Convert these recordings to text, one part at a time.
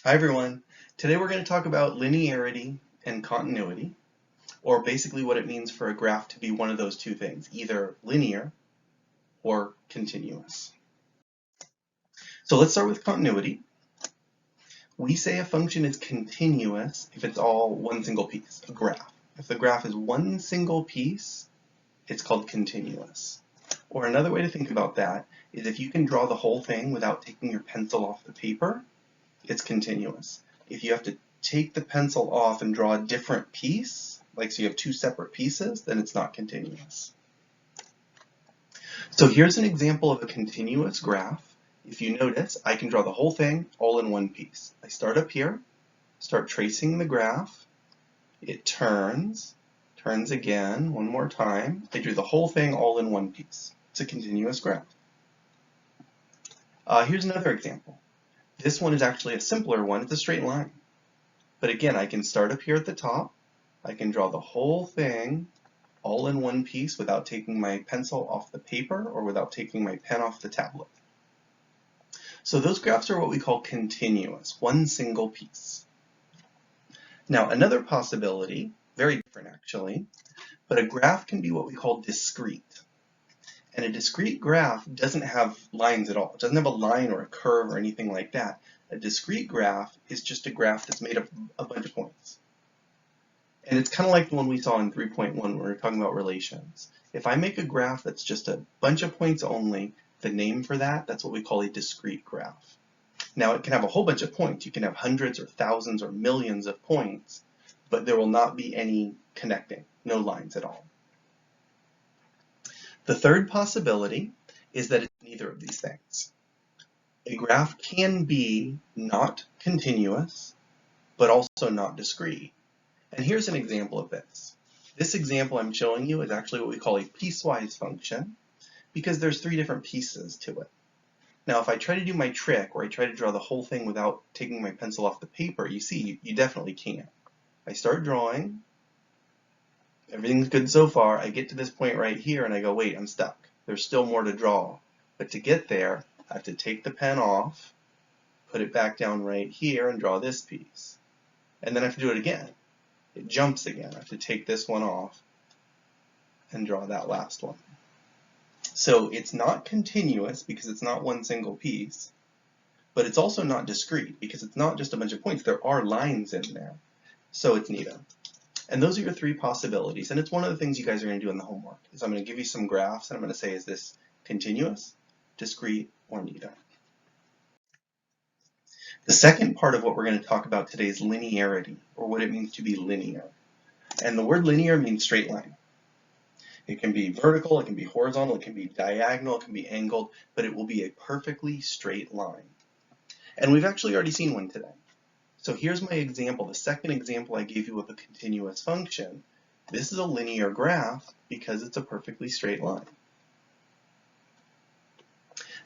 Hi everyone. Today we're going to talk about linearity and continuity, or basically what it means for a graph to be one of those two things, either linear or continuous. So let's start with continuity. We say a function is continuous if it's all one single piece, a graph. If the graph is one single piece, it's called continuous. Or another way to think about that is if you can draw the whole thing without taking your pencil off the paper, it's continuous. If you have to take the pencil off and draw a different piece, like so you have two separate pieces, then it's not continuous. So here's an example of a continuous graph. If you notice, I can draw the whole thing all in one piece. I start up here, start tracing the graph. It turns again one more time. I drew the whole thing all in one piece. It's a continuous graph. Here's another example. This one is actually a simpler one. It's a straight line. But again, I can start up here at the top. I can draw the whole thing all in one piece without taking my pencil off the paper or without taking my pen off the tablet. So those graphs are what we call continuous, one single piece. Now another possibility, very different actually, but a graph can be what we call discrete. And a discrete graph doesn't have lines at all. It doesn't have a line or a curve or anything like that. A discrete graph is just a graph that's made of a bunch of points. And it's kind of like the one we saw in 3.1 when we were talking about relations. If I make a graph that's just a bunch of points only, the name for that's what we call a discrete graph. Now it can have a whole bunch of points. You can have hundreds or thousands or millions of points, but there will not be any connecting, no lines at all. The third possibility is that it's neither of these things. A graph can be not continuous, but also not discrete. And here's an example of this. This example I'm showing you is actually what we call a piecewise function because there's three different pieces to it. Now if I try to do my trick where I try to draw the whole thing without taking my pencil off the paper, you see, you definitely can't. I start drawing. Everything's good so far. I get to this point right here and I go, wait, I'm stuck. There's still more to draw. But to get there, I have to take the pen off, put it back down right here and draw this piece. And then I have to do it again. It jumps again. I have to take this one off and draw that last one. So it's not continuous because it's not one single piece, but it's also not discrete because it's not just a bunch of points. There are lines in there. So it's neither. And those are your three possibilities, and it's one of the things you guys are going to do in the homework. Is I'm going to give you some graphs, and I'm going to say, is this continuous, discrete, or neither? The second part of what we're going to talk about today is linearity, or what it means to be linear. And the word linear means straight line. It can be vertical, it can be horizontal, it can be diagonal, it can be angled, but it will be a perfectly straight line. And we've actually already seen one today. So here's my example, the second example I gave you of a continuous function. This is a linear graph because it's a perfectly straight line.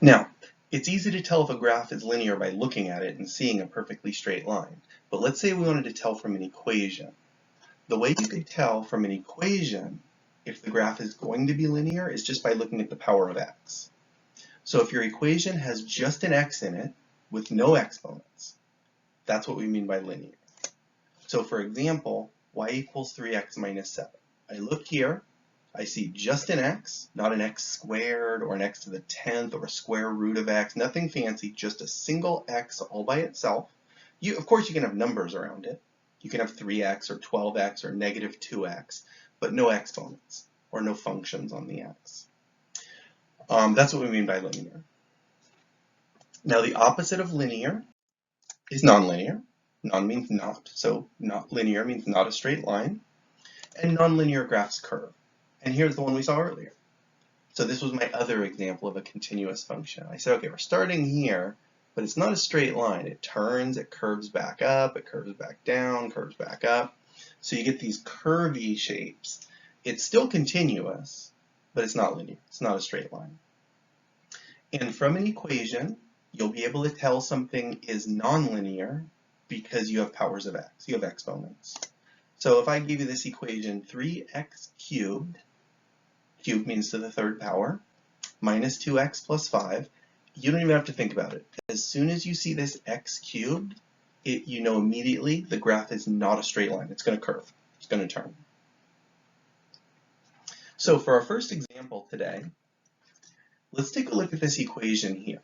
Now, it's easy to tell if a graph is linear by looking at it and seeing a perfectly straight line. But let's say we wanted to tell from an equation. The way you could tell from an equation if the graph is going to be linear is just by looking at the power of x. So if your equation has just an x in it with no exponents, that's what we mean by linear. So for example, y equals 3x minus 7. I look here, I see just an x, not an x squared or an x to the 10th or a square root of x, nothing fancy, just a single x all by itself. Of course you can have numbers around it. You can have 3x or 12x or negative 2x, but no exponents or no functions on the x. That's what we mean by linear. Now the opposite of linear is nonlinear. Non means not, so not linear means not a straight line. And nonlinear graphs curve. And here's the one we saw earlier. So this was my other example of a continuous function. I said, okay, we're starting here, but it's not a straight line. It turns, it curves back up, it curves back down, curves back up. So you get these curvy shapes. It's still continuous, but it's not linear. It's not a straight line. And from an equation, you'll be able to tell something is nonlinear because you have powers of x, you have exponents. So if I give you this equation 3x cubed, cubed means to the third power, minus 2x plus 5, you don't even have to think about it. As soon as you see this x cubed, you know immediately the graph is not a straight line. It's going to curve. It's going to turn. So for our first example today, let's take a look at this equation here.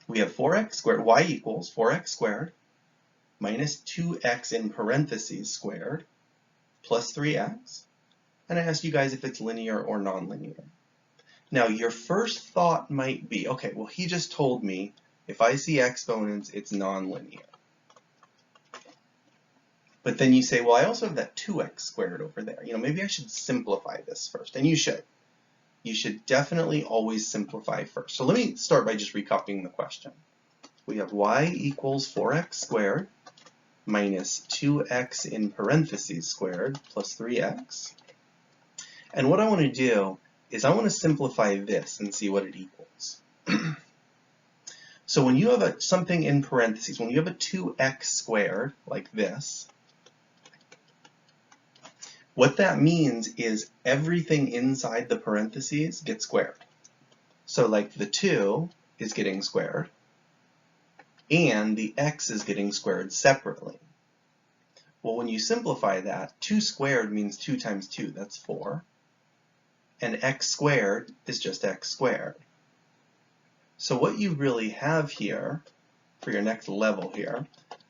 We have 4x squared, y equals 4x squared minus 2x in parentheses squared plus 3x. And I asked you guys if it's linear or nonlinear. Now your first thought might be, okay, well he just told me if I see exponents, it's nonlinear. But then you say, well, I also have that 2x squared over there. You know, maybe I should simplify this first. And you should. You should definitely always simplify first. So let me start by just recopying the question. We have y equals 4x squared minus 2x in parentheses squared plus 3x. And what I want to do is I want to simplify this and see what it equals. So when you have something in parentheses, when you have a 2x squared like this, what that means is everything inside the parentheses gets squared. So like the 2 is getting squared, and the x is getting squared separately. Well, when you simplify that, 2 squared means 2 times 2, that's 4. And x squared is just x squared. So what you really have here, for your next level here,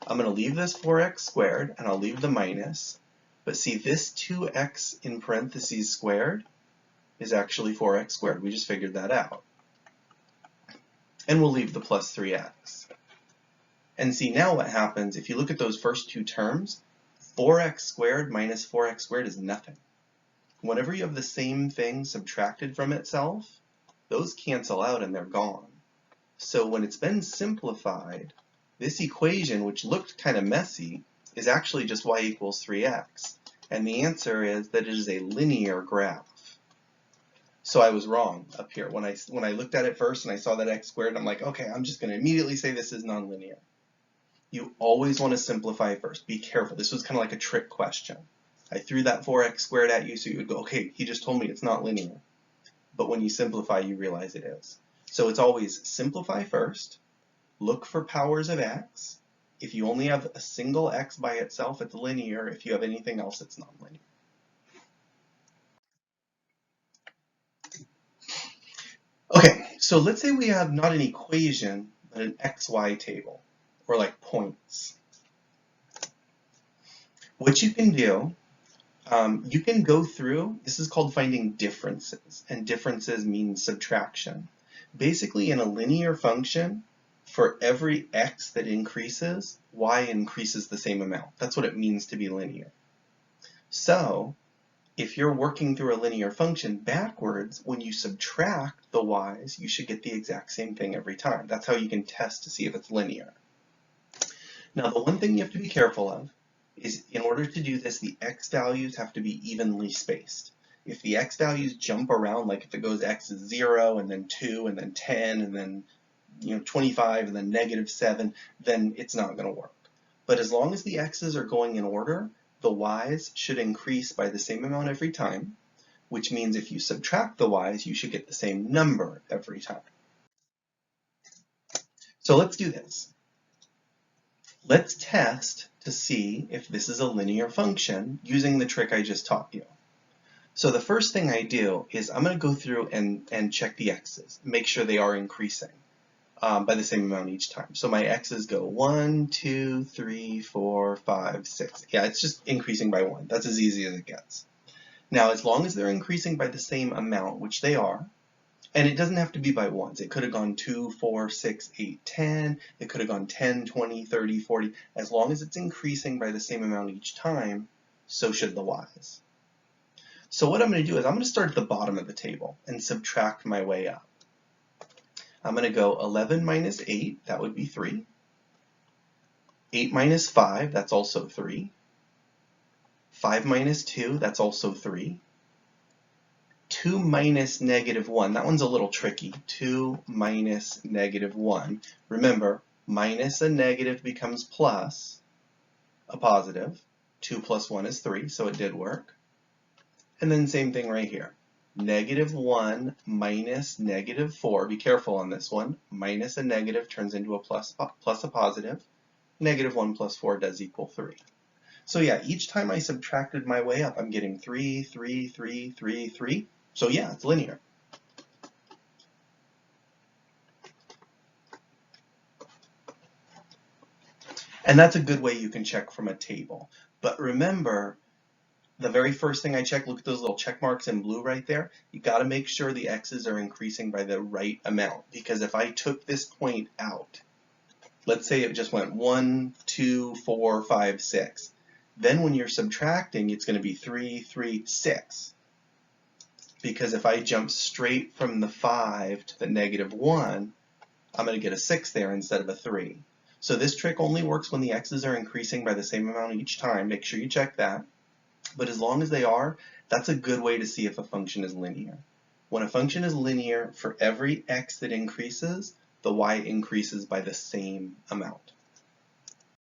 I'm going to leave this 4x squared, and I'll leave the minus. But see, this 2x in parentheses squared is actually 4x squared. We just figured that out. And we'll leave the plus 3x. And see, now what happens, if you look at those first two terms, 4x squared minus 4x squared is nothing. Whenever you have the same thing subtracted from itself, those cancel out and they're gone. So when it's been simplified, this equation, which looked kind of messy, is actually just y equals 3x. And the answer is that it is a linear graph. So I was wrong up here. When I looked at it first and I saw that x squared, I'm like, okay, I'm just going to immediately say this is nonlinear. You always want to simplify first. Be careful. This was kind of like a trick question. I threw that 4x squared at you so you would go, okay, he just told me it's not linear. But when you simplify, you realize it is. So it's always simplify first, look for powers of x. If you only have a single x by itself, it's linear. If you have anything else, it's nonlinear. Okay, so let's say we have not an equation, but an xy table, or like points. What you can do, you can go through, this is called finding differences, and differences mean subtraction. Basically, in a linear function, for every x that increases, y increases the same amount. That's what it means to be linear. So, if you're working through a linear function backwards, when you subtract the y's, you should get the exact same thing every time. That's how you can test to see if it's linear. Now, the one thing you have to be careful of is in order to do this, the x values have to be evenly spaced. If the x values jump around, like if it goes x is 0, and then 2, and then 10, and then 25, and then -7, then it's not going to work. But as long as the x's are going in order, the y's should increase by the same amount every time, which means if you subtract the y's, you should get the same number every time. So let's do this. Let's test to see if this is a linear function using the trick I just taught you. So the first thing I do is I'm going to go through and check the x's, make sure they are increasing by the same amount each time. So my x's go 1, 2, 3, 4, 5, 6. Yeah, it's just increasing by 1. That's as easy as it gets. Now, as long as they're increasing by the same amount, which they are, and it doesn't have to be by ones. It could have gone 2, 4, 6, 8, 10. It could have gone 10, 20, 30, 40. As long as it's increasing by the same amount each time, so should the y's. So what I'm going to do is I'm going to start at the bottom of the table and subtract my way up. I'm going to go 11 minus 8, that would be 3. 8 minus 5, that's also 3. 5 minus 2, that's also 3. 2 minus -1, that one's a little tricky. 2 minus -1. Remember, minus a negative becomes plus a positive. 2 plus 1 is 3, so it did work. And then same thing right here. -1 minus -4, be careful on this one. Minus a negative turns into a plus a positive. negative 1 plus 4 does equal 3. So yeah, each time I subtracted my way up, I'm getting 3, 3, 3, 3, 3. So yeah, it's linear. And that's a good way you can check from a table. But remember, the very first thing I check, look at those little check marks in blue right there. You got to make sure the x's are increasing by the right amount. Because if I took this point out, let's say it just went 1, 2, 4, 5, 6. Then when you're subtracting, it's going to be 3, 3, 6. Because if I jump straight from the 5 to the negative 1, I'm going to get a 6 there instead of a 3. So this trick only works when the x's are increasing by the same amount each time. Make sure you check that. But as long as they are, that's a good way to see if a function is linear. When a function is linear, for every x that increases, the y increases by the same amount.